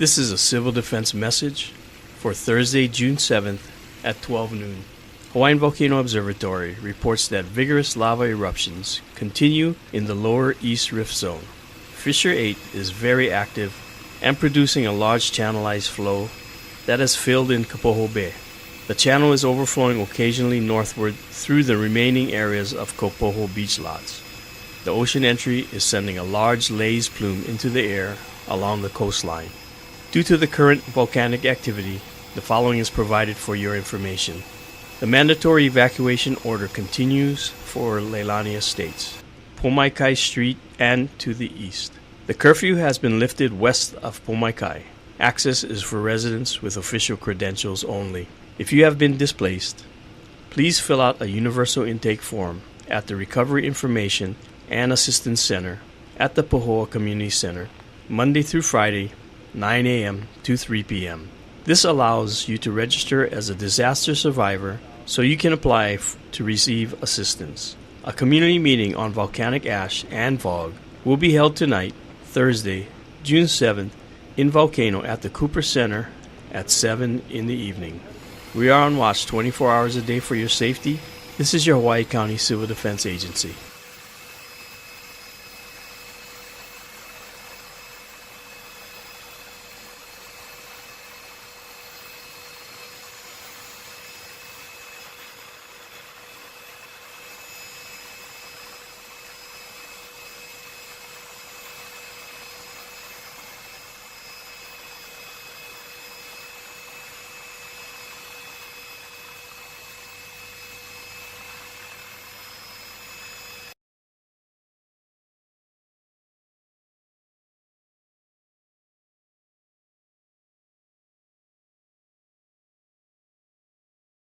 This is a civil defense message for Thursday, June 7th at 12 noon. Hawaiian Volcano Observatory reports that vigorous lava eruptions continue in the lower East Rift Zone. Fissure 8 is very active and producing a large channelized flow that has filled in Kapoho Bay. The channel is overflowing occasionally northward through the remaining areas of Kapoho Beach Lots. The ocean entry is sending a large laze plume into the air along the coastline. Due to the current volcanic activity, the following is provided for your information. The mandatory evacuation order continues for Leilani Estates, Pomaikai Street, and to the east. The curfew has been lifted west of Pomaikai. Access is for residents with official credentials only. If you have been displaced, please fill out a universal intake form at the Recovery Information and Assistance Center at the Pahoa Community Center, Monday through Friday, 9 a.m. to 3 p.m. This allows you to register as a disaster survivor so you can apply to receive assistance. A community meeting on volcanic ash and fog will be held tonight, Thursday, June 7th, in Volcano at the Cooper Center at 7 in the evening. We are on watch 24 hours a day for your safety. This is your Hawaii County Civil Defense Agency.